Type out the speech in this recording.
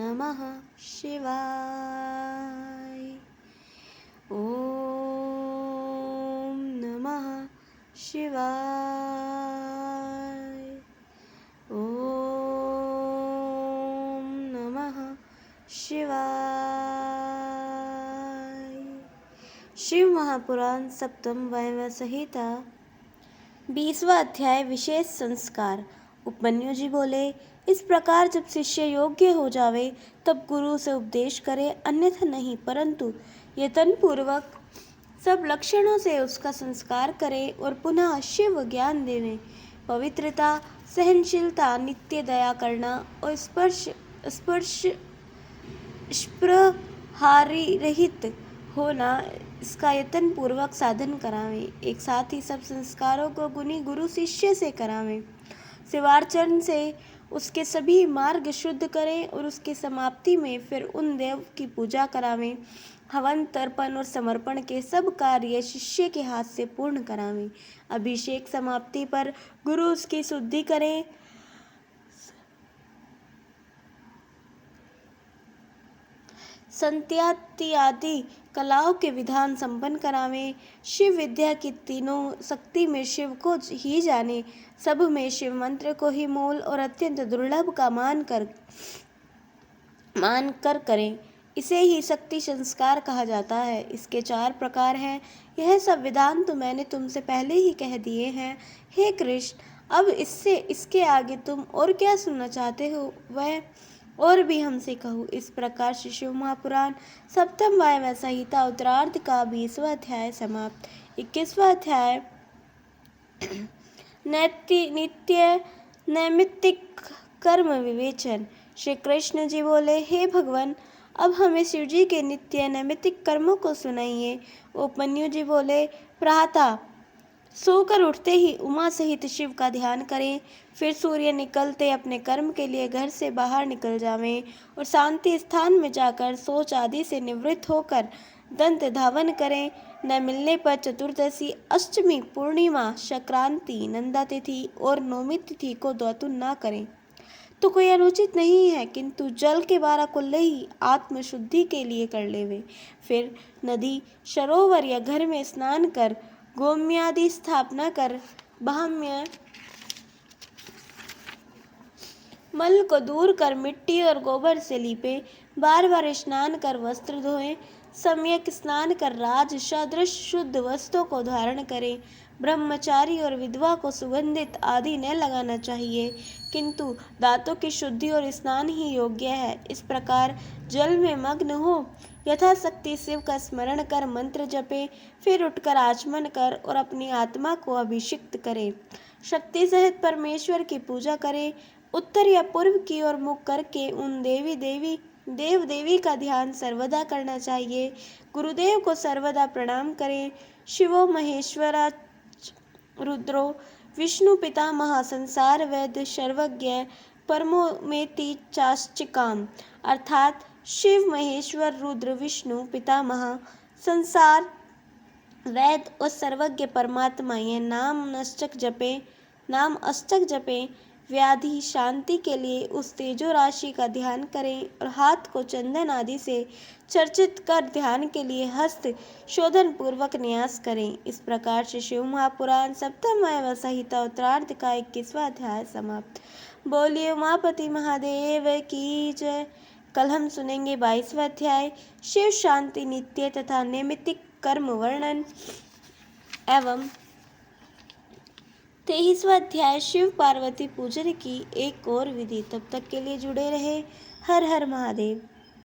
नमः शिवाय। ओम नमः शिवाय। ओम नमः शिवाय। शिव महापुराण सप्तम वैवाहिक संहिता 20वां अध्याय विशेष संस्कार। उपमन्यु जी बोले, इस प्रकार जब शिष्य योग्य हो जावे तब गुरु से उपदेश करे, अन्यथा नहीं, परंतु यत्न पूर्वक सब लक्षणों से उसका संस्कार करे और पुनः शिव ज्ञान देवे। पवित्रता, सहनशीलता, नित्य दया करना और स्पृहारी रहित होना, इसका यत्न पूर्वक साधन करावे। एक साथ ही सब संस्कारों को गुनी गुरु शिष्य से करावे। शिवार्चन से उसके सभी मार्ग शुद्ध करें और उसकी समाप्ति में फिर उन देव की पूजा करावें। हवन, तर्पण और समर्पण के सब कार्य शिष्य के हाथ से पूर्ण करावें। अभिषेक समाप्ति पर गुरु उसकी शुद्धि करें। संत्यात्यादि कलाओं के विधान संपन्न करावें। शिव विद्या की तीनों शक्ति में शिव को ही जाने, सब में शिव मंत्र को ही मूल और अत्यंत दुर्लभ का मान कर करें। इसे ही शक्ति संस्कार कहा जाता है। इसके 4 प्रकार हैं। यह सब विधान तो मैंने तुमसे पहले ही कह दिए हैं। हे कृष्ण, अब इसके आगे तुम और क्या सुनना चाहते हो वह और भी हमसे कहो। इस प्रकार से शिव महापुराण सप्तम वैवाहिक संहिता उत्तरार्ध का 20वां अध्याय समाप्त। 21वां अध्याय नित्य नैमित्तिक कर्म विवेचन। श्री कृष्ण जी बोले, हे भगवान, अब हमें शिव जी के नित्य नैमित्तिक कर्मों को सुनाइए। उपमन्यु जी बोले, प्रातः सोकर उठते ही उमा सहित शिव का ध्यान करें, फिर सूर्य निकलते अपने कर्म के लिए घर से बाहर निकल जावें और शांति स्थान में जाकर शौच आदि से निवृत्त होकर दंत धावन करें। न मिलने पर चतुर्दशी, अष्टमी, पूर्णिमा, संक्रांति, नंदा तिथि और नौमी तिथि को दातुन न करें तो कोई अनुचित नहीं है, किंतु जल के 12 कुल्ले ही आत्मशुद्धि के लिए कर लेवे। फिर नदी, सरोवर या घर में स्नान कर गोम्यादि स्थापना कर बाह्य मल को दूर कर मिट्टी और गोबर से लीपे। बार बार स्नान कर वस्त्र धोएं। सम्यक स्नान कर राज सदृश शुद्ध वस्त्रों को धारण करें। ब्रह्मचारी और विधवा को सुगंधित आदि न लगाना चाहिए, किंतु दांतों की शुद्धि और स्नान ही योग्य है। इस प्रकार जल में मग्न हो यथाशक्ति शिव का स्मरण कर मंत्र जपे, फिर उठकर आचमन कर और अपनी आत्मा को अभिषिक्त करे। शक्ति सहित परमेश्वर की पूजा करे। उत्तर या पूर्व की ओर मुख करके उन देव देवी का ध्यान सर्वदा करना चाहिए। गुरुदेव को सर्वदा प्रणाम करें। शिवो महेश्वरा रुद्रो विष्णु पितामह संसार वैद्य सर्वज्ञ परमोमेति चाश्चिकाम, अर्थात शिव, महेश्वर, रुद्र, विष्णु पितामह, संसार वैद्य और सर्वज्ञ परमात्मा, यह नाम अष्टक जपे। व्याधि शांति के लिए उस तेजो राशि का ध्यान करें और हाथ को चंदन आदि से चर्चित कर ध्यान के लिए हस्त शोधन पूर्वक न्यास करें। इस प्रकार से शिव महापुराण सप्तम वैवाहिक संहिता उत्तरार्ध का 21वां अध्याय समाप्त। बोलिए उमापति महादेव की जय। कल हम सुनेंगे 22वां अध्याय शिव शांति नित्य तथा नैमित्तिक कर्म वर्णन एवं 23वां अध्याय शिव पार्वती पूजन की एक और विधि। तब तक के लिए जुड़े रहे। हर हर महादेव।